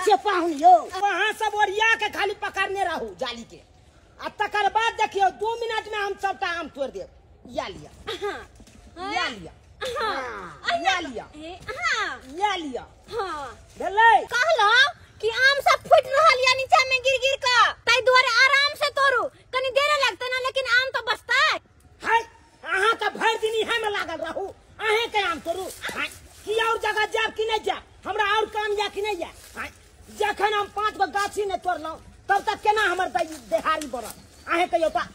ये पाहुनियो वहाँ सब ओरिया के खाली पकड़ने रहू जाली के आ तकर बाद देखियो 2 मिनट में हम सबका आम तोड़ देब। या लिया या लिया या लिया या लिया भेलै कहलो कि आम सब फूट रहल या नीचे में गिर गिर के तै दुआरे आराम से तोड़ू कनी देर लगते ना लेकिन आम तो बचता है। अहाँ का भर दिन इहे में लागल रहू अहे के आम तोड़ू की और जगह जाब कि नहीं जा हमरा और काम या कि नहीं जा जखन हम 5 गो गाछी ने तोड़लौ तब तक केना हमर देहारी बढ़ल अहे कहियो ता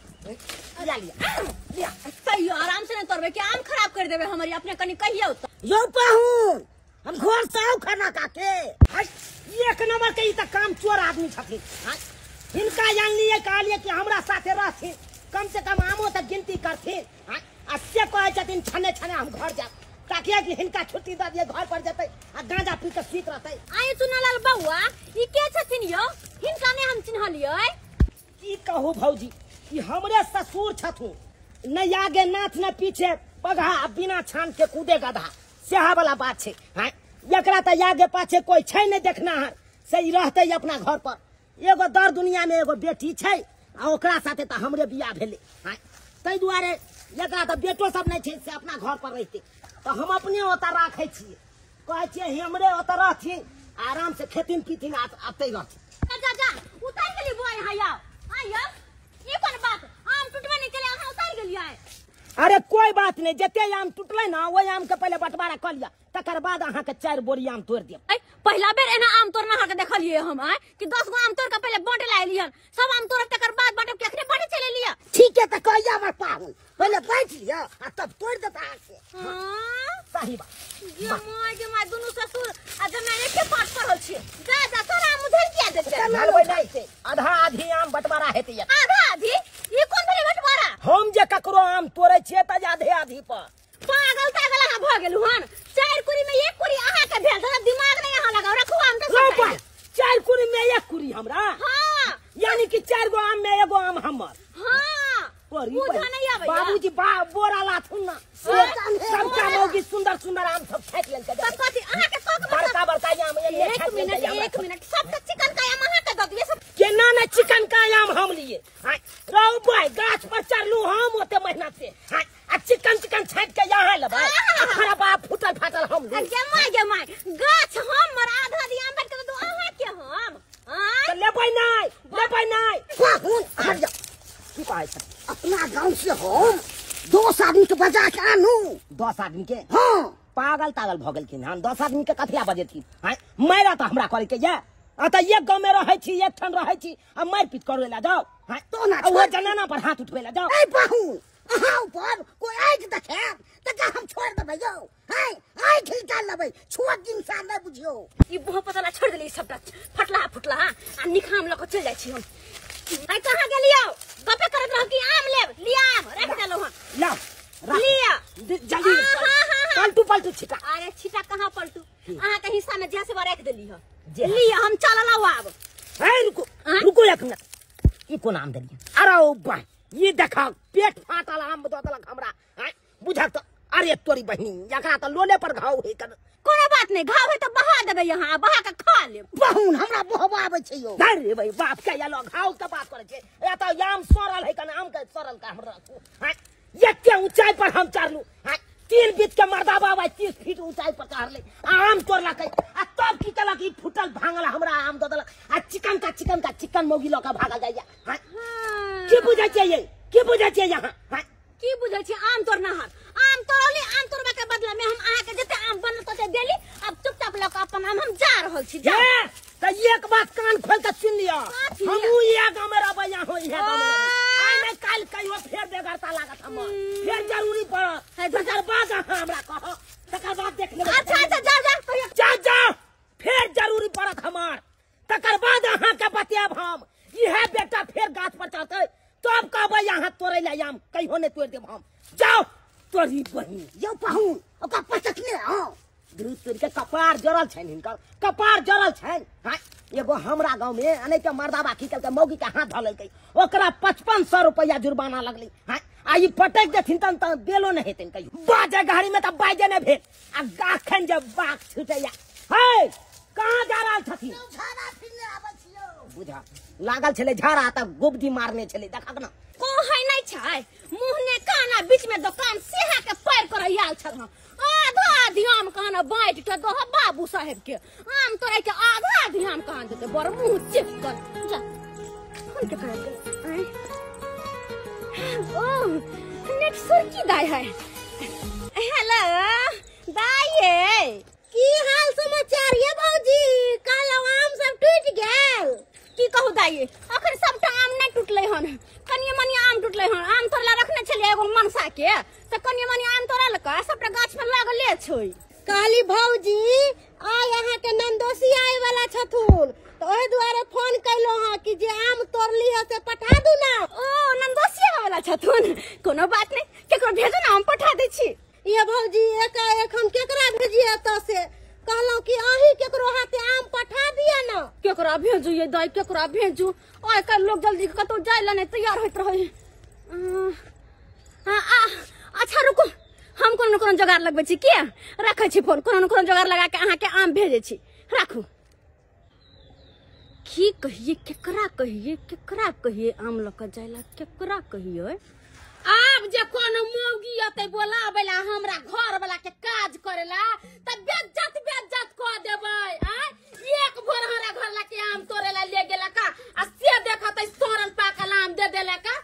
या लिया कहियो आराम से न तोड़बे कि आम खराब कर देबे हमरी अपने कनी कहियो त यो पाहुन हम घर से आउ खाना काके एक नंबर के ई त काम चोर आदमी छथिन हिनका जान लिए कहलिए कि हमरा साथे रहथिन कम से कम आमो तक गिनती करथिन आ से कहै छथिन छने छने हम घर जाब ताकि कि हिनका छुट्टी द दिए घर पर जतै आ गांजा पी के सुत रहतै। आइ सुनलाल बउआ ई के छथिन यो हिनका ने हम चिन्हलियै की कहू भौजी ई हमरे ससुर छथुन न आगे नाथ न पीछे पगहा बिना छान के कूदे गधा सेहा वाला बात छै। एकरा त आगे पाछे कोई छै नहीं देखना है से ई रहतै अपना घर पर एगो दर दुनिया में एगो बेटी छै आ ओकरा साथे त हमरे बियाह भेलै तै दुआरे एकरा त बेटो सब नहीं छै से अपना घर पर रहतै तो हम अपने ओता राखै छियै कहै छियै हमरे ओता रहथिन आराम से खेतिन पीथिन आते रहथिन। जा जा उतार गेली बुआ यहाँ आइयो ई कोन बात आम टूटबे नहीं केले अहाँ उतार गेलियै। अरे कोई बात नहीं जते आम टूटले ना वही आम के पहले बंटवारा कर लिया तकर बाद अहाँ के 4 बोरी आम तोड़ देब। पहला बेर एना आम तोड़ना अहाँ के देखलियै हम कि 10 गो आम तोड़ के पहले बांटे लाइलियन सब आम तोड़ तकर बाद बांटे के अखने बांटे चले लिया। ठीक है त कहिया बार पाहुन पहले बैठ लिया आ तब तोड़ देता से। हां सही बात ये माय दुनु ससुर आ जमे एके पास पर हो छी जा जा तोरा आम उधर किया दे छै ढलबै नहीं से आधा आधी आम बंटवारा हेतै आधा आधी ई कोन भेलै बंटवारा हम जे ककरो आम तोड़ै छियै त आधे आधी पर पागल तागल अहाँ भ गेलु हन 4 कुरी में 1 कुरी अहाँ के भेल त दिमाग नहीं अहाँ लगाओ रखू आम त सब 4 कुरी में 1 कुरी हमरा हां यानी कि 4 गो आम में एगो आम हमर। हां बुझा नहीं आबै बाबूजी बोरा लाथुन ना सबका मौगी सुंदर सुंदर आम सब फेंक लेलकै कथि अहाँ के सब बड़का बड़का आम एक मिनट सब चिकन का आम अहाँ के द दिए सब केना न चिकन का आम हम लिए रहू भाई गाछ पर चढ़लू हम ओते मेहनत से आ चिकन छाट के यहाँ लेबै अखरा बाप फुटल फाटल हम गे माय गाछ हमर आधा दी आम काट के दो अहाँ के हम लेबै नहीं पाहुन आ जा की कहै छै अपना गांव से हम 10 आदमी के बजा के आनू 10 आदमी के हां पागल तागल भ गेलखिन हम 10 आदमी के कथिया बजेथिन मारा त हमरा करे के ये त एक गांव में रहै छी एक ठन रहै छी आ मार पीट करे ला जाओ तो ना वो जनाना पर हाथ उठबे ला जाओ ए पाहुन अहाँ ऊपर कोई आइक देखे त का हम छोड़ देबै यौ आइ खिलका लेबै छोट इंसान नै बुझियो ई बहु पता ना छोड़ देली सबटा फटला आ निखाम ल के चल जाय छी हम आई कहां गेलियो गपे करत रह कि आम लेब लिया आम रख देलो हन ला लिया जल्दी पलटू छिटा अरे छिटा कहां पलटू अहाँ के हिस्सा में जैसे बार रख देली ह लिया हम चलला आब रुको एक मिनट ई कोन आम देलिए अरे ओ भाई ये देखा पेट फाटल आम द देलक हमरा बुझा त अरे तोरी बहिनी एकरा त लोले पर घाव हे कर कोनो बात नहीं घाव है तो बहा देबे यहाँ बहा के खा ले बहुन हमरा बहवा आबै छै यो अरे भाई बाप के यालो घाव के बात करे छै या त आम सड़ल है कने आम के सड़ल का हमरा एते ऊंचाई पर हम चढ़लू 3 बीत के मर्दा बाबा 30 फीट ऊंचाई पर चढ़ले आम तोड़ला के आ तब की कला की फुटल भांगल हमरा आम द देलक आ चिकन मोगी ल के भागल जाइया की बुझै छै ये की बुझै छै यहाँ की बुझै छी आम तोड़ना हर आम तोड़ली आम तोड़बे के बदला में हम अहाँ के जते आम बनल तते देली अब चुपचाप ल के अपन आम हम जा रहल छी जा त एक बात कान खोल के सुन लिया हमहू ये गांव में रहबै यहाँ हो ये गांव में आइ नहीं काल कहियो फेर बेगरता लागत हम फेर जरूरी पड़ तकर बाद हमरा कहो तकर बाद देख लेबै अच्छा जा फेर जरूरी पड़त हमर तकर बाद अहाँ के बतेब हम इहे बेटा फेर गाछ पर चढ़तै तब कहबै यहाँ तोड़ै ला आम कहियो नहीं तोड़ देब हम जाओ तोरी बहिन यौ पाहुन ओका पचकने हां दूर तोड़ के कपार जरल छैन हिनकर कपार जरल छैन एगो हमरा गांव में अने के मर्दाबा खींचल के मौगी के हाथ धऽ लेलकै ओकरा 5500 रुपया जुर्माना लगलै आई पटक देथिन त बेलो नहीं हेतन कहियो बाजे गाड़ी में त बाजे ने भेल आ गाखन जब बाक छुटैया हे कहां जा रहल छथिन झाड़ा फिरने आबै छियो बुझा लागल छले झाड़ा त गुबदी मारने छले देखक ना को है नहीं छै मुंह ने काना बीच में दुकान सेहा के पैर कर आयल छ आधा ध्यान कहना बाइट के दो बाबू साहेब के आम तोरे के आधा ध्यान कहां देते बड़ मुंह चिप कर जा फोन के करे ओ नेट सुरकी दाई है हेलो दाई की हाल समाचार ये भौजी काल आम सब टूट गेल की कहू दाई अखन सबटा आम नहीं टूटले हन कनिए मनी आम टूटले हन आम तोरा रखने छले एगो मनसा के त कनिए मनी आम तोरा लका सबटा गाछ में लागले छै काली भौजी आय यहाँ के नंदोसी आए वाला छथुन तो ओहे द्वारे फोन कैलो हां कि जे आम तोड़ली है से पठा दू ना ओ नंदोसी वाला छथुन कोनो बात नहीं केकरो भेजो ना हम पठा दै छी ये भौजी एकाएक हम केकरा भेजिए त से कहलो कि अही केकरो हाथे आम पठा दिया ना केकरा भेजू ये दाई केकरा भेजू ओए कर लोग जल्दी कतो जाय ल नहीं तैयार होत रहे अच्छा रुको हम कोनो जुगाड़ लगबै छी के रखै छी फोन कोनो जुगाड़ लगा के अहाँ के आम भेजै छी राखू की कहिए केकरा कहिए आम लक जायला केकरा कहिए आब जे कोनो मौगी अते बोलाबेला हमरा घर वाला के काज करेला त बेज्जत क देबै एक भोर हमरा घर ला के आम तोड़ेला ले गेला का आ से देखतै तोरल पाकल आम दे देले का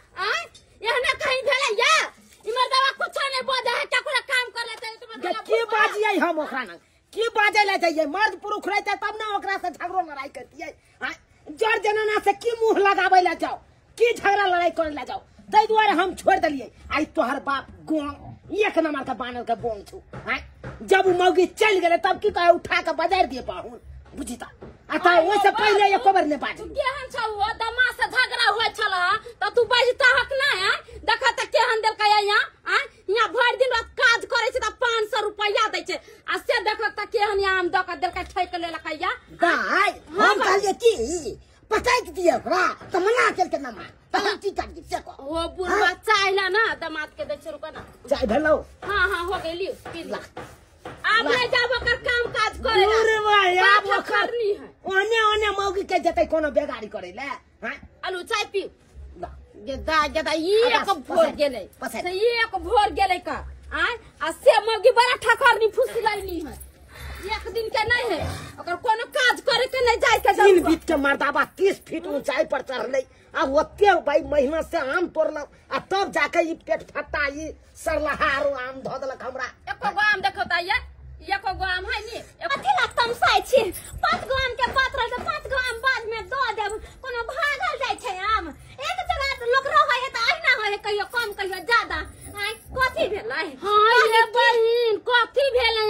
एहने कहीं भेले या इमर दवा कुछ नहीं बोझे है केकरा काम कर लेते तुम की बाजिए हम ओकरा ना की बाजे ले जाइए मर्द पुरुष रहते तब ना ओकरा से झगड़ो लड़ाई करतिए जड़ जनाना से की मुंह लगावे ले जाओ की झगड़ा लड़ाई करे ले जाओ तै द्वारे हम छोड़ दलिए आई तोहर बाप गोंग एक नंबर का बानर के बोंग छु जब मौगी चल गेले तब की कहे उठा के बाजार दिए पाहुन बुझिता अता ओसे पहले एक खबर ने बाजी केहन छौ दमा से झगड़ा होय छला त तू बाजता हक ना देखा त केहन देल का यहाँ भर दिन रात काज करे छ त 500 रुपया दै छै आ से देखा त केहन आम द के देल का ठैक ले लकैया दाई हम कहलिए की पटाई दिए ओकरा त मना केल के नमा त की कर दी से को ओ बुढ़वा चाहला ना दमाद के दै छै रुका ना चाय भेलो हां हो गेली पी ला अब ले जाब कर काम काज करे बुढ़वा या करनी है ओने मौगी के जतै कोनो बेगारी करे ले आलू चाय पी गेदा एक भोर गेलै से एक भोर गेलै का आ से मौगी बड़ा ठखरनी फुसलैली है एक दिन के नहीं है ओकर कोनो काज करे के नहीं जाय के तीन बीत के मर्दाबा 30 फीट ऊंचाई पर चढ़ले आ ओते भाई महीना से आम तोड़ल आ तब जाके ई पेट फट्टा ई सरलहारो आम ध देलक हमरा एको आम देखौता ये एको आम है नी अथी ला तमसाई छी 5 आम के बात रह त 5 आम बाद में दो देब कोनो भागल जाय छै आम एक जगह लोग रहै है त अहिना होय कहियो कम कहियो ज्यादा कथी भेलै हां ये बहिन कथी भेलै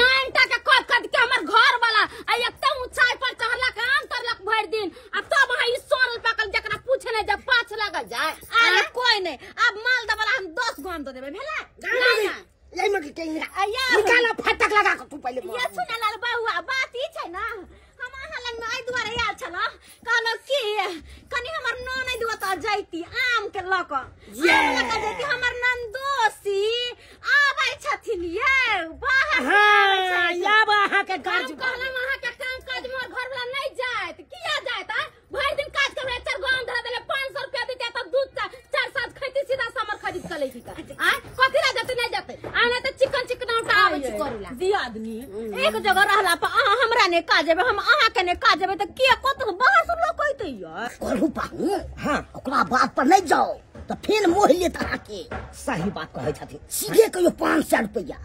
नाइनटा के कद कद के हमर घर वाला आ एकटा ऊंचाई पर चढ़ला के आम तोड़लक भर दिन अब तब ई सोरल पाकल जकरा पूछे नै जब 5 लागल जाय अरे कोई नै अब मालदा वाला हम 10 आम दे देबै भेलै नहीं यही मत के निकाला फटक लगा के तू पहले ये सुन लाल बउआ बात ई छै ना हम अहाँ लग में आई दुआरे आयल छलो कहलो की कनी हमर ननै दुआ त जैती आम के लक आम लक जैती हमर नंदोसी आबै छथिन ये बाहर से आबै छै या बाहा के काज कहलम अहाँ के काम काज मोर घर वाला नै जायत किया जायत भर दिन काज करबे 4 गाम धरा देले 500 रुपया देते तब दूध 4 साथ खैती सीधा समर खरीद के लेती का कथि ला जते नै जते आने त चिकन उठा आबै छी करूला दी आदमी एक जगह रहला पर अहाँ हमरा ने काज जेबे हम अहाँ के ने काज जेबे त के कत बाहर से लोग कहते यार करू पाहु हां ओकरा बात पर नहीं जाओ तो फिर मोह ले तरह के सही बात कहे छथिन सीधे कहियो 500 रुपया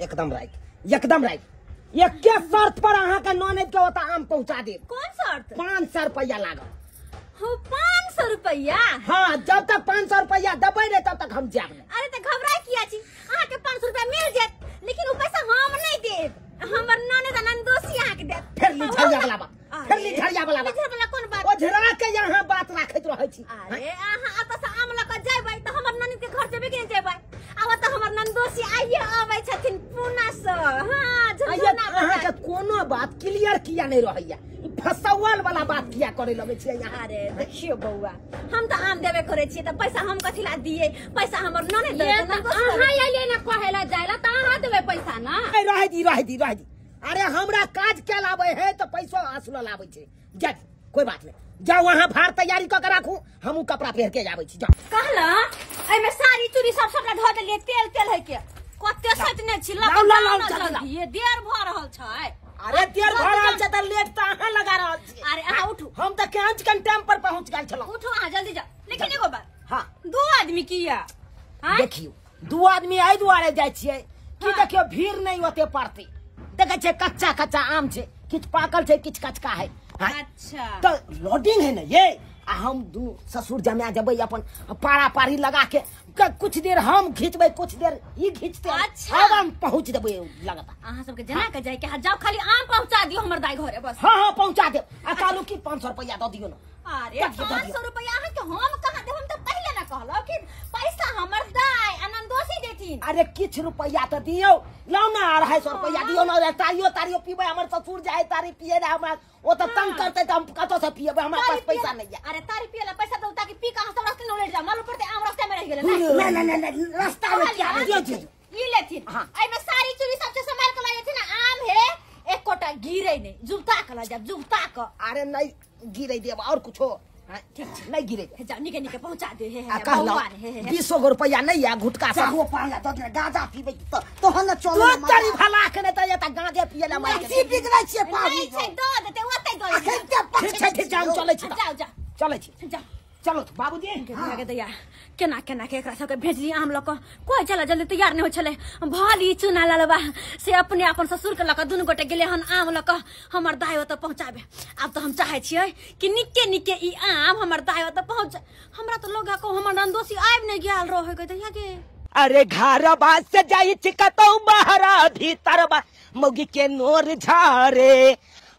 एकदम राइट एक के शर्त पर अहाँ के ननद के ओता आम पहुंचा दे कौन शर्त 500 रुपया लागल हो 500 रुपया हां जब तक 500 रुपया दबै रे तब तक हम जाब नहीं अरे त घबरा किया छी अहाँ के 500 रुपया मिल जात लेकिन उ पैसा हम नहीं देब हमर ननद नंदोसी अहाँ के देत फिर लिझरिया वाला बात कौन बात ओझरा के यहाँ बात राखत रहै छी अरे अहाँ अत से आम लक जेबै त हमर ननद के घर जेबै कि नहीं जेबै आब त हमर नंदोसी आइए आबै छथिन पुना से हां झुना अहाँ के कोन कोनो बात क्लियर किया नहीं रहैया फसौल वाला बात किया करे लगे छे यहाँ। अरे देखियो बउआ हम तो आम देवे करे छी त पैसा हम कथि ला दिए पैसा हमर नने दे हां ये ना कहेला जायला त हां देबे पैसा ना। रह दी अरे हमरा काज के लावे है तो पैसा आसुल लावे छे जा कोई बात नहीं जाओ वहां भार तैयारी क के राखू हमू कपड़ा पहन के जावे छी। जाओ कहला ए में साड़ी चूड़ी सब सबटा धो देलिए तेल है के कते सटने छी लाओ, ये देर भ रहल छै। अरे देर भ रहल छै त लेट त अहाँ लगा रहल छी। अरे अहाँ उठू हम त केंच कन टाइम पर पहुंच गेल छलो। उठू अहाँ जल्दी जाओ लेकिन एगो बात हां दो आदमी किया हां देखियो दू आदमी आई दुआरे जाय छियै कि देखियो भीड़ नहीं होते पड़ती देखे छे कच्चा आम छे किछ पाकल छे किछ कचका है। अच्छा तो लोडिंग है ना ये हम दू ससुर जमा जबै अपन पारा पारी लगा के कुछ देर हम खींचबै कुछ देर ई खींचते अच्छा। अब हम पहुंच देबै लगता अहाँ सबके जना के जाय के जाओ खाली आम पहुंचा दियो हमर दाई घरे बस। हां पहुंचा दे आ कालू की 500 रुपया दे दियो ना। अरे 500 रुपया अहाँ के हम कहां देब हम तो पहले ना कहलो कि पैसा हमर दाई आनंदोसी देथिन। अरे किछ रुपया तो दियो लाओ ना 250 रुपया दियो ना तारियो पीबे हमर ससुर जाय तारी पिए रे हमरा ओ तो तंग करते त हम कतो से पिएबे हमरा पास पैसा नहीं है। अरे तारी पिए ला पैसा दो ताकि पी कहां सब रास्ते न उलट जा मालूम पड़ते आम रास्ते में रह गेले नहीं रास्ता में क्या दियो जी ई लेथिन आई में सारी चूड़ी सबसे संभाल के लाए थे ना आम है एक कोटा गिरे नहीं जुबता के ला जब जुबता के। अरे नहीं गिरे देब और कुछ हो ठीक नहीं गिरे दे जाओ निके पहुंचा दे है भगवान 200 रुपया नहीं है गुटका सब वो पाला तो गांजा पीबे तो हम चलो तो तारी भला के त ये त गांजा पिए ला मार के बिगड़ै छे पानी छै दो देते ओते दो ठीक जाओ चले छी जाओ चले छी जाओ चलो बाबूजी के दैया केना के एकरा सबके भेजली आम लक कोई चला जल्दी तैयार नहीं हो छले भली चुना ललबा से अपने अपन ससुर के लक दुनु गोटे गेले हन आम लक हमर दाई ओत पहुंचाबे। अब तो हम चाहे छियै कि निके ई आम हमर दाई ओत पहुंच हमरा तो लोगा को हमर नंदोसी आइब नहीं गेल रहे के दैया के। अरे घर बात से जाई चिकतो बहरा भीतर बा मौगी के नोर झारे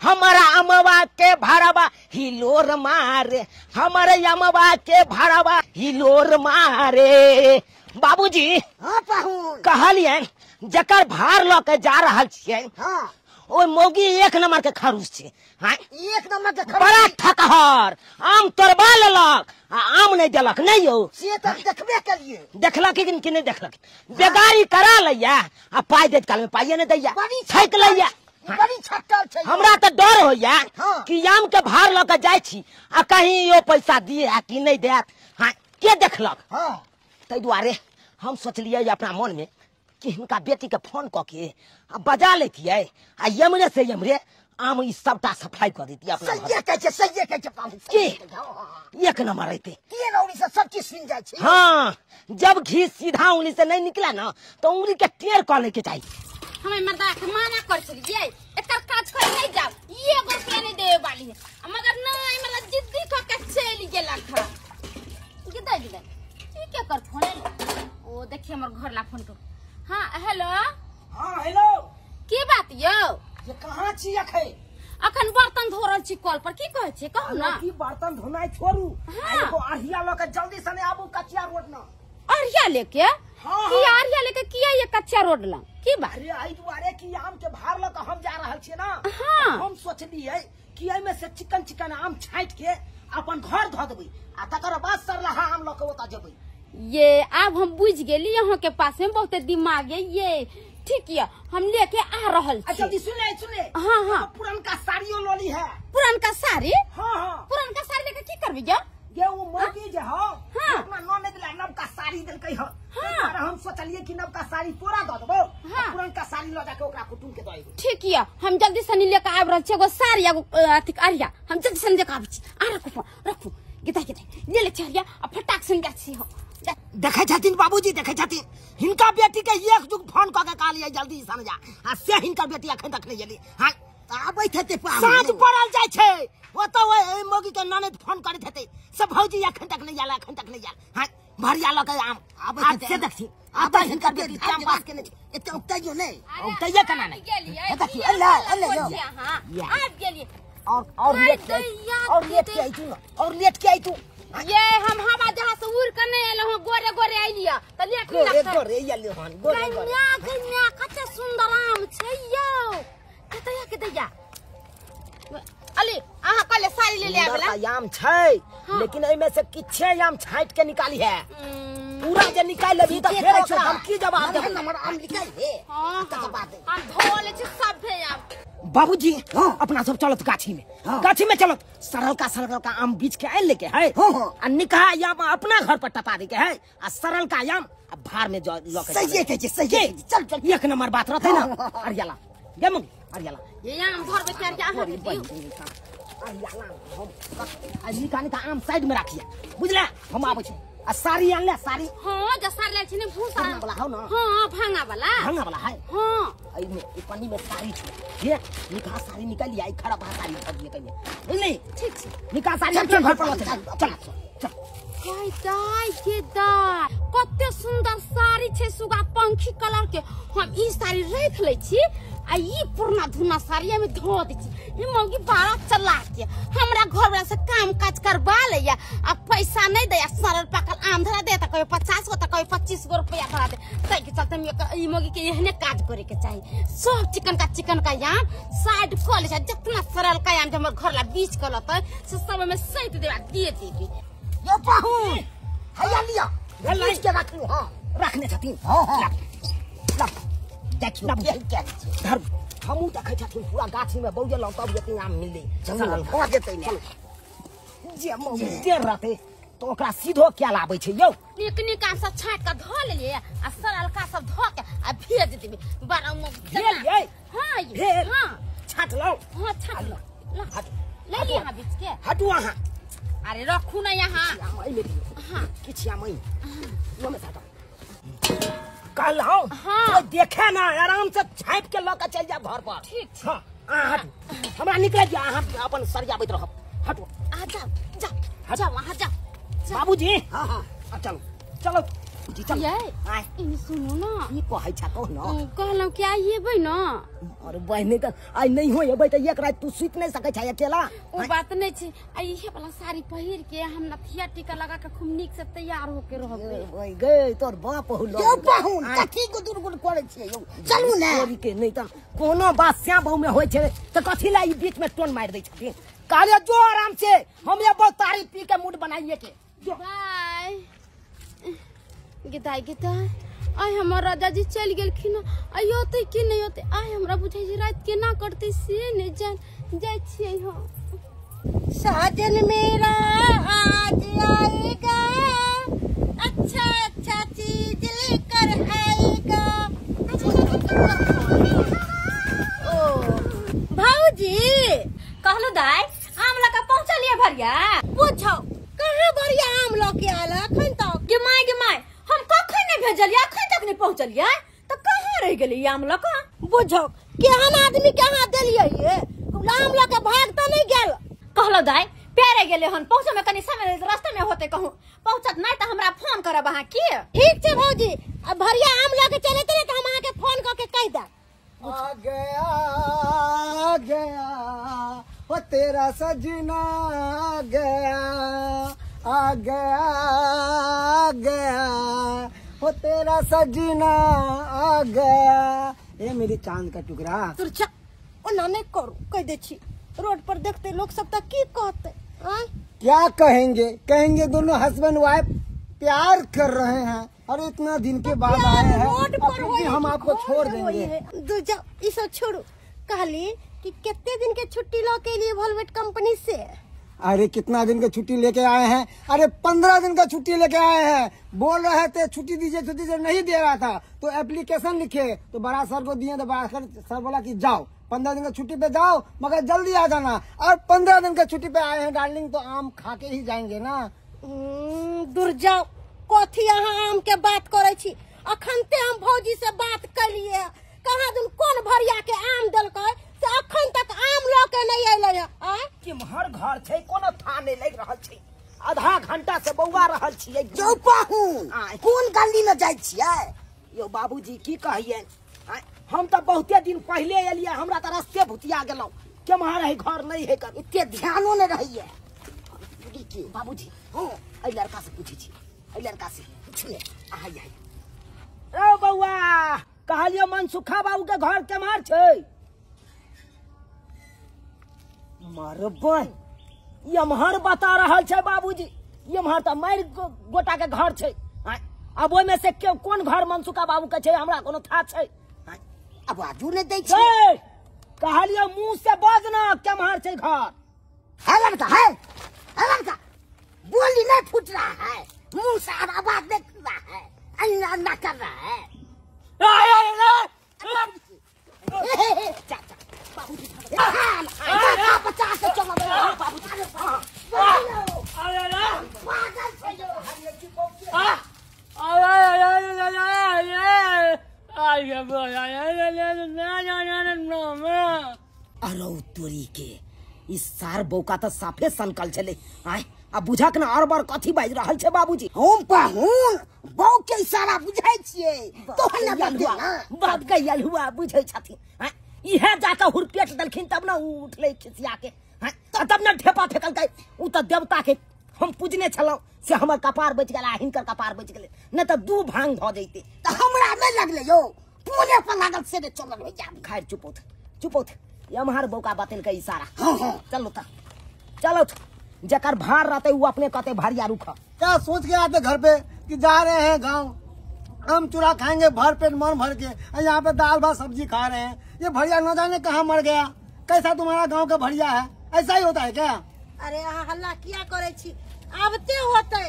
हमारा अमवा के भरवा हिलोर मारे हमारे अमवा के भरवा हिलोर मारे। बाबूजी हां पाहुन कहलिए जकर भार ल के जा रहल छियै हां ओ मौगी 1 नंबर के खरूस छे। हां 1 नंबर के बड़ा ठकहर आम तोड़बा लेलक आ आम नहीं देलक नहीं यौ से त देखबे कलिए देखलक कि नहीं देखलक बेगारी करा लैया आ पाई देत काल में पाइए नहीं दैया छक लैया बड़ी छक्कल छै। हमरा तो डर होया हाँ। कि आम के भार ल के जाय छी आ कहीं यो पैसा दिए आ कि नहीं देत हां के देखलक हां तै दुआरे हम सोचलिए अपना मन में कि हिनका बेटी के फोन क के आ बजा लेतिए आ यमरे से यमरे आम ई सबटा सफाई कर देती अपना सही कह के की 1 नंबर रहते के रौड़ी से सब चीज सुन जाय छै। हाँ जब घी सीधा उंगली से नहीं निकला ना तो उंगली के टेर कर लेके चाहिए। हमें मर्दा के माना कर छलिए एकर काज कर नहीं जाओ ये एगो रुपया नहीं देवे वाली है मगर नहीं मतलब जिद्दी क के चली गेला खा के दे दिले ई के कर फोन ओ देखिए हमर घर ला फोन कर। हां हेलो हां हेलो की बात यो ये कहां छी अखन बर्तन धो रहल छी कल पर की कहै छी कहू ना की बर्तन धोनाई छोड़ू हाँ। एगो अढ़िया ल के जल्दी से आबू कचिया रोड ना अरिया लेके हाँ, की अरिया लेके किया ये कच्चा रोड ला की बात। अरे आई दुआरे की आम के भार ल के हम जा रहल छियै ना हाँ। हम सोचलिए कि एमे से चिकन आम छांट के अपन घर धो देबै आ तकर बाद सरलहा आम ल के ओता जेबै। ये अब हम बुझ गेली यहाँ के पास में बहुत दिमाग है ये ठीक है हम लेके आ रहल छी। जल्दी सुने हाँ हाँ पुरनका साड़ियों लोली है पुरनका साड़ी हाँ पुरनका साड़ी लेके की करबी जा ये वो मौगी जे हो हाँ। अपना नौने दिला नवका साड़ी देलकै हो हाँ। हम सोचलिए कि नवका साड़ी तोरा द देबो हाँ। पुरनका साड़ी ल जाके ओकरा कुटुम के दइबो। ठीक है हम जल्दी से लेके आब रहल छी एगो साड़ी एगो अथी अरिया हम जल्दी से लेके आबै छी आ रखू गीता ले ले चलिया आ फटाक से जा छी हम देखे छथिन बाबूजी देखे छथिन हिनका बेटी के एक जुग फोन क के कहलिए जल्दी समझा आ से हिनकर बेटी अखन तक नहीं गेली। हां आबै थते साँझ पड़ल जाय छै ओ तो ओए मौगी के ननद फोन करत हेतै सब भौजी अखन तक नहीं आला हां भरिया ल के आम आबै से देखी आता हिनकर बेटी टाइम पास के नहीं एते उतैयो नहीं उतैया केना नहीं गेलिए देखी अल्लाह हां आ गेलिए और लेट के आई तू ये हम हवा जहां से उड़ के नहीं एलो हम गोरे आइलिया त लेट गोरे आइलिया हन कन्या कन्या कते सुंदर आम छै यो कतया आम छै, लेकिन एमे से किछे आम छांट के निकाली है। पूरा जे निकाल लेबी त फेर ओकरा हम की जवाब देब? हमर आम निकाल दे। हां हम धोले छी सब भे आम। बाबूजी अपना सब चलत गाछी में चलत, सरल का आम बीच के आन लेके है आ निकाह आम अपना घर पर टपा दे के है आ सरल का आम भार में लके सही है चल एक नंबर बात रहते ना। अरियाला गे मम्मी अरियाला ये आम घर में तैयार के आम दे दियो। निकाह का आम साइड में राखिए, बुझले? हम आबै छी आ साड़ी आन ले साड़ी। हां जा साड़ी ले छी ने भूसा वाला हो ना। हां भांगा वाला है हां आई में ई पन्नी में साड़ी छै ये निकाह साड़ी निकाल लिया, आई खराब साड़ी धर दिए कहिए बुझली? ठीक छै निकाह साड़ी चल घर पर चल काय दाई के दाई कते सुंदर साड़ी छै, सुगा पंखी कलर के। हम ई साड़ी रख ले छी आ ई पुरना धुना साड़ी में धो दे छी। ई मौगी बारा चला के हमरा घर वाला से काम काज करवा ले या आ पैसा नहीं दे, सरल पाकल आम धरा दे त कोई 50 गो त कोई 25 गो रुपया धरा दे। तै के चलते ई मौगी के एहने काज करे के चाहिए। सब चिकन का आम साइड क ले, जितना सरल का आम हमर घर ला बीच क लत से सब में सहित देवा दे देगी। ये पाहू हैया लिया बीच के रख लो। हां रखने छथिन। हां देखियो क्या धर हमू देखै छथिन पूरा गाछी में बहु गेलौ तब जते आम मिले सरल हो जेतै ने। जे मौगी देर रहते तो ओकरा सीधो क्या लाबै छै यौ? निक आम सब छांट के धो लेलिए आ सरल का सब धो के आ भेज देबे बड़ा मौगी भेल ये हां भेल हां छाट लो। हां छाट लो ले ले यहां बीच के हटू वहां। अरे रखू ना यहां। आई मेरी हां किछिया मई वो में साटा कल हो हाँ। तो देखे ना आराम से झाँप के लौका चल जा घर पर। ठीक छै। हाँ हटू हमरा निकल जा, अहाँ अपन सरियाबैत रहब। हटू आ जा वहां जा बाबूजी। हां हां अब चलो चलो जी चल ये आय इन सुनो ना ई कहै छ कहो न। कहलौ कि आइएबै ना। अरे बहने त आई नहीं हो एबै त एक रात तू सुत नहीं सकै छ अकेला। ओ बात नहीं छै, आ इहे वाला साड़ी पहिर के हम नथिया टीका लगा के खूब नीक से तैयार होके रहबै। ओए गए तोर बाप हो लो यो पाहू कथी गुदुर करे छियै यौ? चलू ने चोरी के नहीं त कोनो बात श्याम बहु में होय छै त कथी ला ई बीच में टोन मार दै छथिन? काले जो आराम से हम ये बहुत तारीफ पी के मूड बनाइए के बाय गीताई आई हमर राजा जी चल गेलखिन। आई होते कि नहीं होते आई हमरा बुझाई जे रात केना करते से नहीं जाय छियै। हम साजन मेरा आज आएगा, अच्छा चीज लेकर आएगा। ओ भौजी कहलो दाई आम लगा पहुंचलिए भरिया। पूछो कहां भरिया आम लेके आला अखन तक? गे माय हम कखन नहीं भेजलिए, अखन तक नहीं पहुंचलिए त कहां रह गेली आम लगा? बुझो केहन आदमी के हाथ देलिए ये आम लेके भाग त नहीं गेल? कहलो दाई पेरे गेले हन पहुंचे में कनी समय रास्ते में होते कहूं पहुंचत नहीं त हमरा फोन करब अहां की। ठीक छै भौजी, अब भरिया आम लेके चले त हम अहां के फोन क के कह द। आ गया वो तेरा सजना आ गया वो तेरा सजना आ गया। ये मेरी चांद का टुकड़ा। तुरचा ओना नहीं करू कह दे छी, रोड पर देखते लोग सब तक की कहते? क्या कहेंगे दोनों हस्बैंड वाइफ प्यार कर रहे हैं और इतना दिन के बाद आए हैं रोड पर अब भी हम आपको छोड़ देंगे। दूजा ई सब छोड़ू, कहली कि कितने दिन के छुट्टी लो के लिए वोल्वेट कंपनी से? अरे कितना दिन का छुट्टी लेके आए हैं? अरे 15 दिन का छुट्टी लेके आए हैं। बोल रहे थे छुट्टी दीजिए नहीं दे रहा था तो एप्लीकेशन लिखे तो बड़ा सर को दिए तो बड़ा सर बोला कि जाओ 15 दिन का छुट्टी पे जाओ मगर जल्दी आ जाना। और 15 दिन का छुट्टी पे आए हैं डार्लिंग तो आम खा के ही जाएंगे ना। दूर जाओ कथी अहाँ आम के बात करे छी? अखनते हम भौजी से बात कलिए, कहाँ दिन कौन भरिया के आम देलकै से अखन तक आम लो के नहीं अइले है। केम्हर घर छै कोनो था नहीं लग रहल छै, आधा घंटा से बौआ रहल छियै। जो पाहुन कोन गली में जाय छियै? यो बाबूजी की कहिए हम तो बहुते दिन पहले एलिए, हमरा तो रास्ते भुतिया गेलौ। केम्हर है घर नहीं है कर इतने ध्यानो नहीं रहिए। बाबूजी हां ए लड़का से पूछी छी, ए लड़का से पूछ ले। आइ ओ बौआ कहलियो मनसुखा बाबू के घर केम्हर छै? मरबै यमहर बता रहल छै बाबूजी, यमहर तो मारि गोटा के घर छै। अब ओहि में से कोन घर मनसुका बाबू के छै हमरा कोनो था छै? अब आजू ने दै छै। कहलियो मुंह से बाज ना, केम्हर छै घर? है लड़का, है लड़का, बोली नहीं फूट रहा है, मुंह से आवाज नहीं कर रहा है, अन्ना अन्ना कर रहा है। पचास से चलो अरे तोरी के इस सार बौका तो साफे सनकल चले। आय अब बुझक ना अरबर कथी बाज रहल छै बाबूजी? हम पाहुन बौ के इशारा बुझाई छियै तो बात गयल हुआ बुझै छथिन। इहे जाके हुरपेट देलखिन तब ना उठले खिसिया के। तब ना ढेपा फेकलकै। उ त देवता के हम पूजने छलौ से हमर कपार बच गेला, हिनकर कपार बच गेले, न त दू भांग भ जैते। त हमरा नै लगले यो, पुणे पर लागल से ने चलल हो जा। खैर चुपोत यमहर बौका बतेलकै इशारा। चलो त चलो जकर भार रहते वो अपने कहते भरिया रुख। क्या सोच के आते घर पे कि जा रहे हैं गांव, आम चूड़ा खाएंगे भर पेट मन भर के, यहाँ पे दाल भात सब्जी खा रहे हैं। ये भरिया न जाने कहाँ मर गया। कैसा तुम्हारा गांव का भरिया है? ऐसा ही होता है क्या? अरे अहाँ हल्ला किया करे छी? आबते होते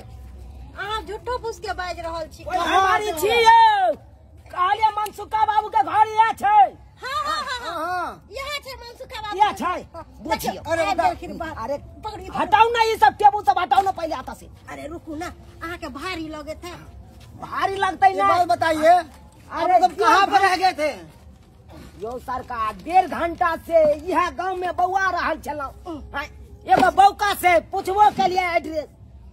अहाँ झूठो पूछ के बाज रहल छी। हमारी छियो कहलिए मनसुका बाबू के घर ये छै। हाँ यहाँ छै मनसुका बाबू। ये छै बुझियो। अरे हटाओ ना ये सब टेबुल सब हटाओ ना पहले आता से। अरे रुकू ना, अहाँ के भारी लगे थे। भारी लगता ये बात बताइए, अरे तुम कहाँ पर रह गए थे? यो सरकार 1.5 घंटा से यह गांव में बौआ रहल छलौ। एगो बौका से पूछबो के लिए एड्रेस,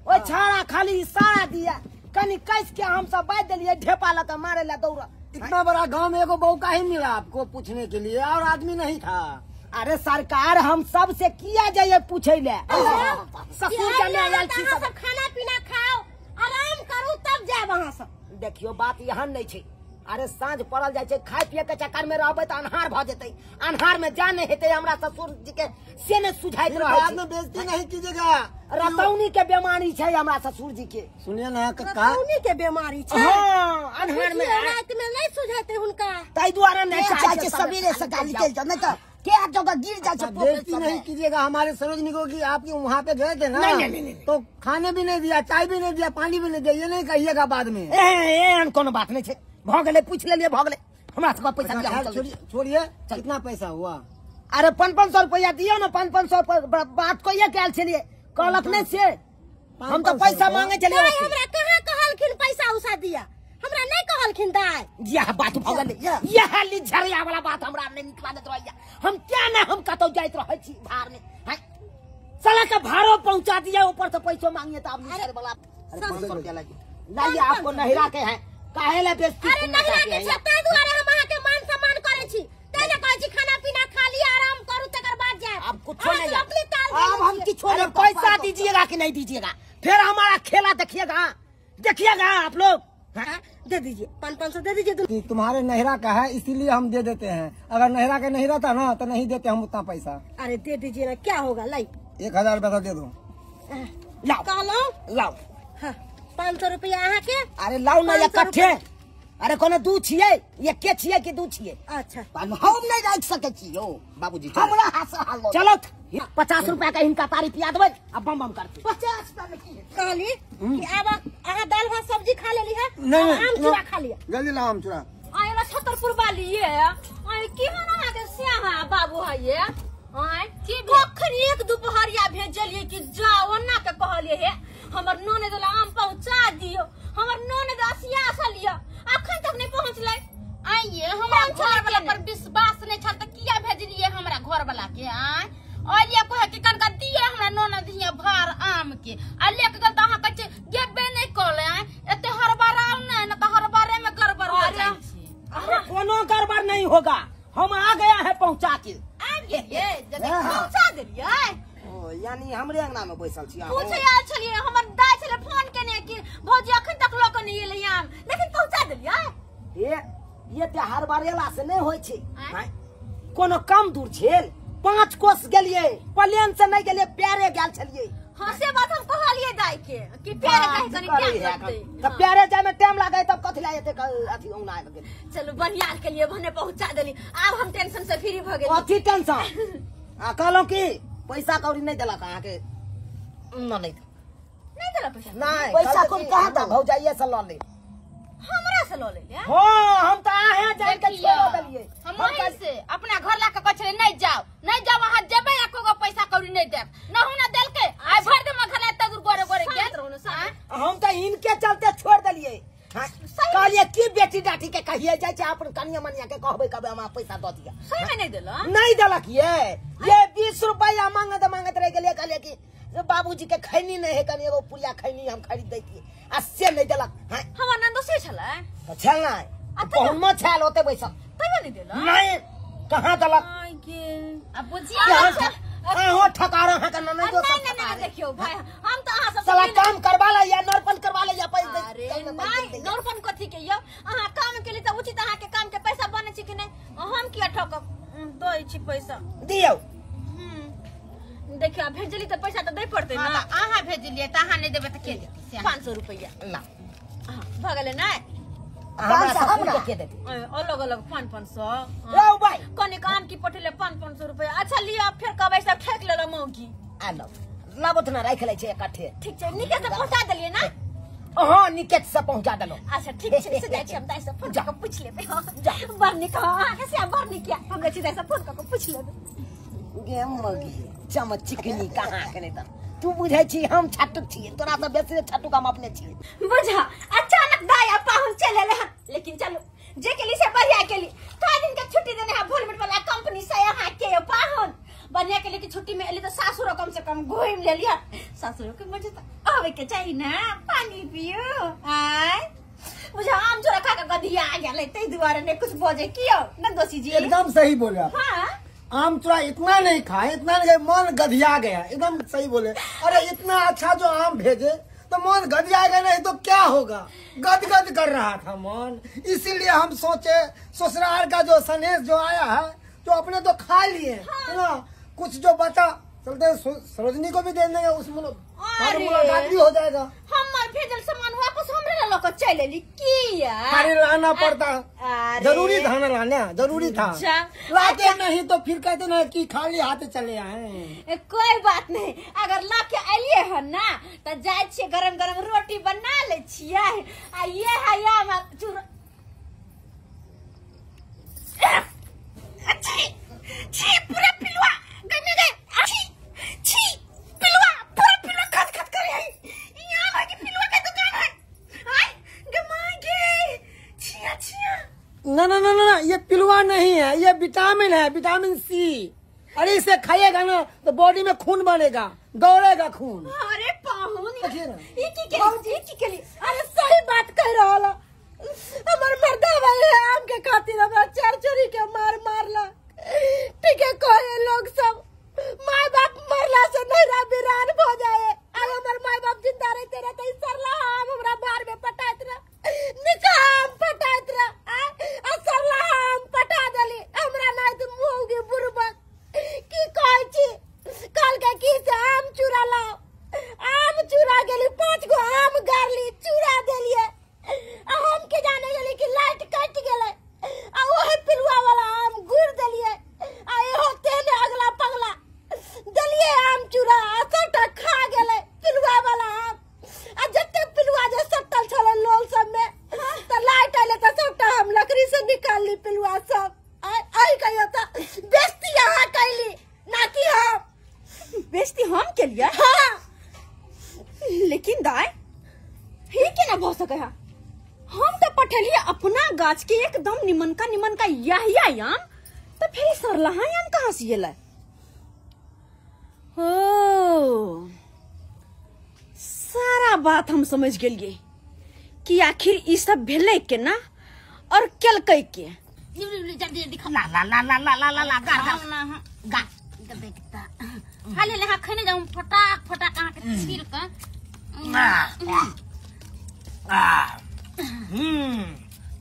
ओ छाड़ा खाली इशारा दिया, कनी कस के हम सब बाज देलिए, ढेपा लगा मारे ला दौड़ा। इतना बड़ा गांव में एगो बौका ही मिला आपको पूछने के लिए, और आदमी नहीं था? अरे सरकार हम सब से किया जाइए पूछे ले। ससुर के में आयल छी सब। खाना पीना खाओ, आराम करू तब जाए वहाँ सब। देखियो बात यहाँ नहीं छै। अरे साँझ पड़ल जाए छै, खाए पिए के चक्कर में रहबे तो अन्हार भ जेतै। अन्हार में जा नहीं हेतै हमरा ससुर जी के से ने सुझाइत रहै छै। में बेइज्जती नहीं कीजिएगा। रतौनी के बीमारी छै हमरा ससुर जी के। सुनिए ना रतौनी के बीमारी छै। हाँ अन्हार में रात में नहीं सुझाते हुनका, ताई द्वारा नहीं चाहे छै सवेरे से गाली के जाने का क्या जगह गिर जाए छै। बेइज्जती नहीं कीजिएगा हमारे सरोजनी को कि आप वहाँ पे गए थे ना। नहीं। तो खाने भी नहीं दिया, चाय भी नहीं दिया, पानी भी नहीं दिया, ये नहीं कहिएगा बाद में। एहन कोनो बात नहीं छै, भ गेलै पूछ लेलिए, भ गेलै। हमरा सब पैसा दिया, छोड़िए। कितना पैसा हुआ? अरे 500 रुपया दियो ना। 500 बात को ये कहल छलिए, कहलक नहीं से हम तो पैसा मांगे चलिए। हमरा कहाँ कहलखिन पैसा उसा दिया, हमरा नहीं कहलखिन दाय। यह बात भ गेलै, यह लिझरिया वाला बात हमरा नहीं निकला देत रहैया। हम क्या ना हम कतौ जाइत रहै छी भार में, साला का भाड़ो पहुंचा दिया, ऊपर से पैसो मांगिए तो आप लिझर वाला। 500 रुपया लगी नहीं, आपको नहिरा के हैं काहे ले बेइज्जती? अरे नहिरा के छते दुआरे हम अहाँ के मान सम्मान करे छी, तेने कहै छी खाना पीना खा लिया, आराम करू तकर बाद जाए। अब कुछ नहीं, अब हम किछो नहीं। पैसा दीजिएगा कि नहीं दीजिएगा, फिर हमारा खेला देखिएगा आप लोग। दे दीजिए 500 दे दीजिए। तुम्हारे नहिरा का है इसीलिए हम दे देते हैं, अगर नहिरा का नहीं रहता ना तो नहीं देते हम उतना पैसा। अरे दे दीजिए ना, क्या होगा? लाई 1000 रुपया दे दो। लाओ 500 रुपया अहाँ के। अरे लाओ ना इकट्ठे। अरे कोनो दू छियै, ये के छियै कि दू छियै? अच्छा हम नहीं राख सके छी यो बाबूजी। हमरा हाथ से हाल चलो 50 रुपया का हिनका तारी पिया देबै, अब बम करते। 50 कहली कि अब अहाँ दाल भात सब्जी खा लेली है, नहीं, आम चूड़ा खा लिया। जल्दी लाओ आम चूड़ा। आयला छतरपुर वाली ये आय की ना के स्याहा बाबू है ये आय की पोखर एक दोपहरिया भेजलिए कि जाओ ना के कहलिए हे हमर नोने दला आम पहुंचा दियो, हमर नोने दसिया असलिया अखन तक नहीं पहुंचले। आइए हमरा घर वाला पर विश्वास नहीं छल त किया भेजलिए हमरा घर वाला के आय और ये कहे कि कनका दिए हमरा नोने दिए भार आम के आ लेके गल त अहाँ कहे गेबे नहीं कले आय एते हरबराव नहीं न त हरबारे में गड़बड़ हो जाए। अरे कोनो गड़बड़ नहीं होगा, हम आ गया है पहुंचा के। पहुंचा दिलिए यानी हमरे अंगना में बैसल छी। पूछे आल छलिए हमर दाई छले फोन केने कि भौजी अखन तक लोक नहीं एले आम, लेकिन पहुंचा दिलिए। ये त्योहार बारेला से नहीं होय छै, कोनो कम दूर छेल 5 कोस गेलिए, प्लेन से नहीं गेलिए, प्यारे गेल छलिए। हाँ से बात हम कहलिए दाई के कि प्यारे कहे कनी टाइम लगते। तब प्यारे जाए में टाइम लागे तब कथि लाए थे अथी औना आबि गेल। चलो बढ़िया के लिए भने पहुंचा देली, अब हम टेंशन से फ्री भ गेली। कथि टेंशन? आ कहलो कि पैसा कौड़ी नहीं देलक अहाँ के? नहीं देला पैसा? नहीं पैसा कोई कहा था भौजाइए से ल ले, हमरा से ल ले। हां हम तो आहे जान के छोड़ देलिए। हम वहीं से अपना घर ला के कछले नहीं जाओ वहां जेबे एको गो पैसा कौड़ी नहीं देब नहु ना देल के आइ भर दे मखला त दूर गोरे गोरे गेत रहनु सा। हम तो इनके चलते छोड़ देलिए। कहलिए की बेटी डाटी के कहिए जाय छै अपन कनिया मनिया के कहबे कबे हम पैसा द दिया। सही में नहीं देला? नहीं देलक ये 20 रुपया मांगत रह गेलिए। कहलिए कि बाबूजी के खैनी नहीं है, कनी एगो पुलिया खैनी हम खरीद दैतिए, आ से नहीं देलक। हमर नंदो से छले तो छल नहीं हम म छल होते बैसल तब नहीं देला। नहीं कहां देलक? अब बुझिया हो ठकार है का नहीं दो सब। नहीं देखियो भाई हम तो अहाँ सब साला काम करवा ले या नरपन करवा ले या पैसा। अरे नहीं नरपन कथि के यो अहाँ काम के लिए त उचित अहाँ के काम के पैसा बने छी कि नहीं? हम किया ठकब दई छी पैसा दियो। देखियो भेजली त पैसा त दे पड़ते ना। अहाँ भेजलिए त अहाँ नहीं देबे त के देती? 500 रुपया ला भ गेले नहीं हमरा सब के देती अलग अलग 500 लो भाई कने काम की पठेले 500 रुपया। अच्छा लिया फिर कबै सब ठेक लेला मौगी आ लो लाबत ना राख ले छै इकट्ठे। ठीक छै निके से पहुंचा देलिए ना? हां निकेत से पहुंचा देलो। अच्छा ठीक छै से जाय छी हम दाई से फोन क पूछ लेबे। बरनी का आके से बरनी क्या हम जाय छी दाई से फोन क पूछ लेबे। गे मगी चमच चिकनी कहां के नहीं त तू बुझै छी हम छटक छी, तोरा त बेसी छटक हम अपने छी। बुझा अचानक दाई पाहुन चले ले, लेकिन चलो जे के लिए से बढ़िया के लिए का दिन के छुट्टी देने है भोलमिट वाला कंपनी से यहाँ के पाहुन बढ़िया के लिए की छुट्टी में एली तो सासुर कम से कम घूम ले लिया। सासुर के मजे तो आवे के चाहिए ना, पानी पियो आय मुझे आम चोरा खा के गधिया आ गया तै दुआरे ने कुछ बोझे कियो न दोषी जी। एकदम सही बोले आप। हां आम चूरा इतना नहीं खाए, इतना नहीं खाए, मन गधिया गया। एकदम सही बोले। अरे इतना अच्छा जो आम भेजे तो मन गधिया गया, नहीं तो क्या होगा, गदगद कर रहा था मन। इसीलिए हम सोचे ससुराल का जो सनेश जो आया है जो अपने तो खा लिए है ना, कुछ जो बचा चलते सरोजनी को भी दे देंगे, उसमें मुलाकात भी हो जाएगा। हमार भेजल सामान वापस हमरे ला लोग चले ली किया? अरे लाना पड़ता, जरूरी था ना लाना, जरूरी था। लाते नहीं तो फिर कहते ना कि खाली हाथ चले आए। कोई बात नहीं, अगर ला के आइए है ना तो जाए छे गरम गरम रोटी बना ले छिए आ ये है या चूरा छी पूरा पिलवा गने गए छी पिलवा पूरा पिलवा खत कर यहाँ भाई पिलवा का दुकान है हाय गमागे छिया ना ना ना ना ये पिलवा नहीं है, ये विटामिन है, विटामिन सी। अरे इसे खाइएगा ना तो बॉडी में खून बनेगा, दौड़ेगा खून। अरे पाहुन ये की के लिए अरे सही बात कह रहा हमर मर्दा भाई आम के खातिर हमरा चोरी के मारला। ठीक है कोई लोग सब माय बाप मरला से नहरा बिरान हो जाए, अगर हमर माय बाप जिंदा रहते रहे तो सरला आम हमरा बार में पटाइत रहे, निकाम पटाइत रहे आ सरला आम पटा देली हमरा नहीं तो मुंगी बुरबक की कहै छी कल के की से आम चूरा लाओ, आम चूरा गेली 5 गो आम गारली चूरा देलिए आ हम के जाने गेली कि लाइट कट गेले आ ओहे पिलुआ वाला आम गुड़ देलिए आ एहो तेने अगला पगला देलिए आम चूरा आ सबटा खा गेले पिलुआ वाला आम आ जते पिलुआ जे सटल छले लोल सब में त लाइट आइले त सबटा हम लकड़ी से निकाल ली पिलुआ सब। आई कहियो त बेइज्जती यहाँ कैली ना कि हम बेइज्जती हम के लिए? हाँ लेकिन दाई ही के ना हो सके हम तो पठेलिए अपना गाछ के एकदम निमन का यही आम तो फिर सरलहा आम कहाँ से ये हो सारा बात हम समझ गेलिए कि आखिर ई सब भेले के ना और केलकै के। जल्दी दिखा ला ला ला ला ला ला ला ला गा देखता खाली ले खने जाऊं फटाक फटाक आके छील के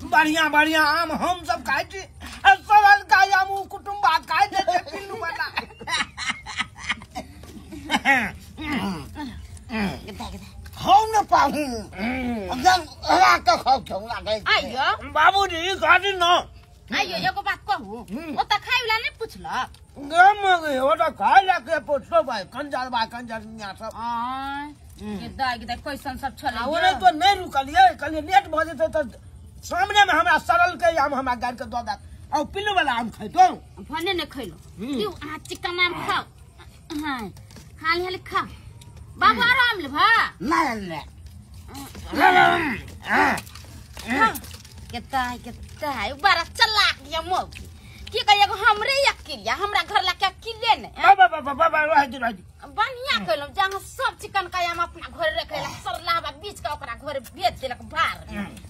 बढ़िया बढ़िया आम हम सब खाए छी, सब का आम कुटुम्बा खाए पिल्लू वाला। खाऊ न पाहू एकदम हरा के खाऊ छौ लागे आइयो बाबूजी गाड़ी न आइयो एगो बात कहू ओ त खाइला नहीं पूछला गम गए ओ तो खा लाके पूछो भाई कंजर यहाँ सब के दाई कैसन सब छले ओने तो नहीं रुकलिए कल नेट भ जेते तो सामने में हमरा सरल के आम हमरा गाड़ के दो दा और पिल्लू वाला आम खैतो भने ने खैलो तू आ चिकन आम खाओ हां हाल हाल खा बाबा आराम ले भा ना केता है बड़ा चलाक या मो की कहिए हमरे अकेलिया हमरा घर ला के अकेले ने बाबा रह दी बढ़िया कइलो जहां सब चिकन का हम अपना घर रखेला सरलावा बीच का ओकरा घर भेज देलक बाहर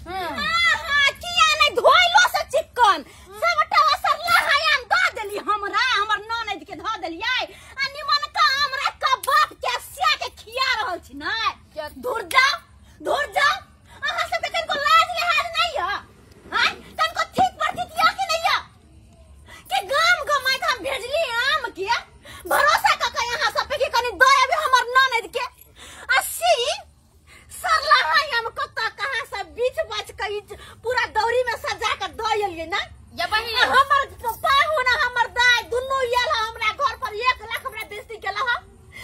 हां किया नहीं धोइलो से चिकन सबटा सरला हम द देली हमरा हमर ननद के ध देलियै आ निमन का हमरा कबाब के सिया के खिया रहल छी नै दूर जाओ अहां सब कनको लाज लिहाज नहीं है हां कनको ठीक पर दिया कि नहीं है के गाम गमाय हम भेजली आम के भरोसा का यहाँ सब पे कनी दया भी हमर ननद के 80 सरला हम कत्ता कहां से बीच बच के पूरा दौरी में सजा के दयलिए ना ये बहिन हमर पाहु ना हमर दाई दुनु येल हमरा घर पर 1 लाख हमरा बेइज्जती केला ह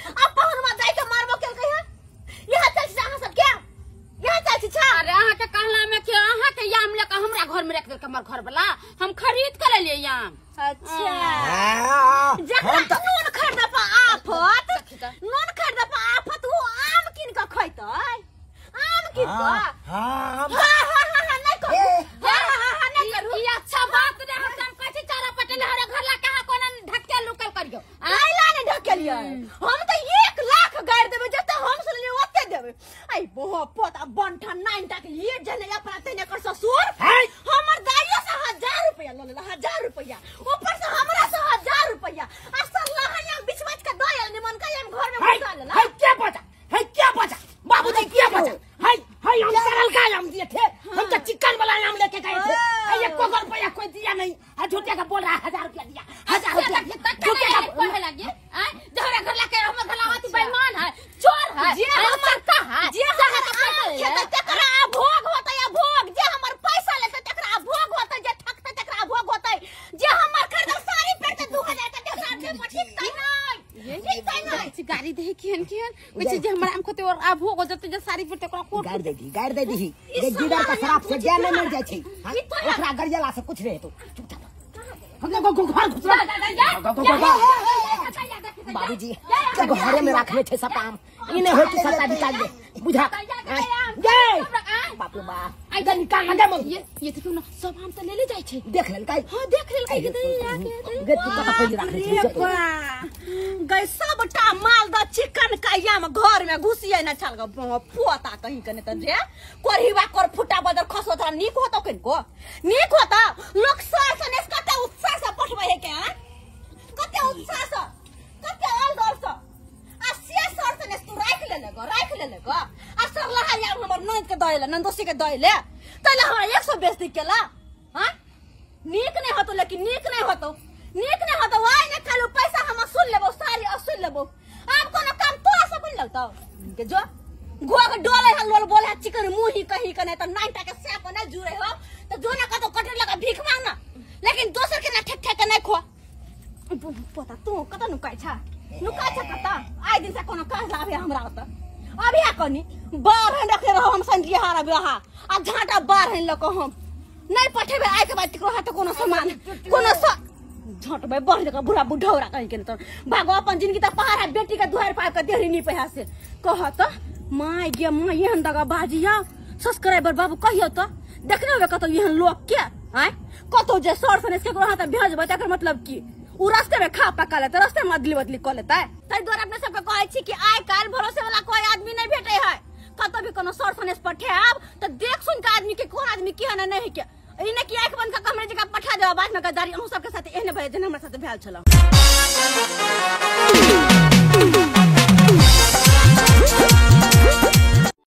अब पाहुन में जाई के मारबो केल कहिया यहां चल अहां सब क्या यहां चल छी अरे अहां के कहला में के अहां के याम लेके हमरा घर में रख देल हमर घर वाला हम खरीद के ले लिए याम अच्छा नून खरीद पा आफत वो आम किन के खैतै आम किन के नहीं करू ई अच्छा बात रे हम कहै चारा पटेल हरे घर ला कहां कोना ढक्के लुकल करियो आइला ने ढक्केलियै हम त 1 लाख गाड़ देबे जते हम सुनली ओते देबे आई बोह पोता बंठा 9 टा के ये जने अपना तेने कर ससुर हमर दाइयो से 1000 रुपया ल लेला 1000 रुपया ऊपर से हमरा से 1000 रुपया असल लहया बीच बीच के दयल निमन का हम घर में घुसा लेला है क्या बचा बाबूजी क्या बचा है हम सरल का आम दिए थे हम तो चिकन वाला आम लेके गए थे ये को रुपया कोई दिया नहीं है झूठे का बोल रहा है 1000 रुपया दिया 1000 रुपया झूठे का कहे लगे जहरा घर लाके हम भलावती बेईमान है चोर है जे हमर का है जे हमर पैसा तकरा भोग होता या भोग जे हमर पैसा लेते तकरा भोग होता जे ठकते तकरा भोग होता जे हमर खरीदल सारी पेट 2000 के देख से ठीक तै नहीं गाड़ी दे केहन कुछ जे हमरा हम खोते और आ भोग जते जे सारी पेट तकरा कोट गाड़ दे दी जे जीवर का शराब से ज्ञान नहीं मिल जाय छै ओकरा गरियाला से कुछ रहे तो हम लोग को घर घुसला बाबूजी के घरे में रखले छे सब आम इने हो कि सत्ता निकाल दे बुझा जय बाप रे बाप आई गन का मजा मग ये तो ना सब आम तो ले जाय छे देख लेल काई हां देख लेल काई दे गे तू का पहिले रखले छे गई सबटा माल द चिकन काया में घर में घुसिए न चल ग पोता कहीं कने त रे कोरहीवा कोर फुटा बदर खसो त नीक होतो कनको नीक होता लोग सर से नेस कते उत्साह से पठबे है के कते उत्साह से कते अलदर से आ से सर से नेस तू राख ले ग आ सर लहा या हमर नंद के दइले नंदोसी के दइले तले हमरा 100 बेइज्जती केला हां नीक नहीं होतो लेकिन नीक नहीं होतो वाई ने खालू पैसा हम सुन लेबो सारी असुन लेबो अब कोनो काम तो सब न लगता के जो गोग डोले ह लोल बोले चिकन मुही कहीं कने त 9 टा के से को न जुरे हो त जो न कतो कटे लगा भीख मांगना लेकिन दोसर के न ठक ठक नहीं खो पता तू कत नुकाय छा कता आइ दिन से कोनो कह लावे हमरा त अभी आ कनी बार हन रखे रहो हम संगी हारा बिहा आ झाटा बार हन लको हम नहीं पठेबे आइ के बाद को हाथ कोनो सामान कोनो झट में बढ़ जका बुढ़ा बुढ़ौरा कहीं के तो भागो अपन जिंदगी त पहाड़ बेटी के दुआर पार के देहरी नहीं पैसा से कहत माय गे माय यहन दगा बाजिया सब्सक्राइबर बाबू कहियो तो देखने होबे कतो यहन लोग के आय कतो जे सर से के हाथ भेजबे तकर मतलब की उ रास्ते में खा पका ले त रास्ते में अदली बदली क लेता तै द्वारा अपने सब के कहै छी कि आइ काल भरोसे वाला कोई आदमी नहीं भेटै है कतो भी कोनो सर सनेस पठेब त देख सुन के आदमी के कोन आदमी के न नहीं के इने की आंख बंद का हमरे जगह पठा देबा बाद में गद्दारी हम सब के साथ एहने भले जन हमर साथ भेल छला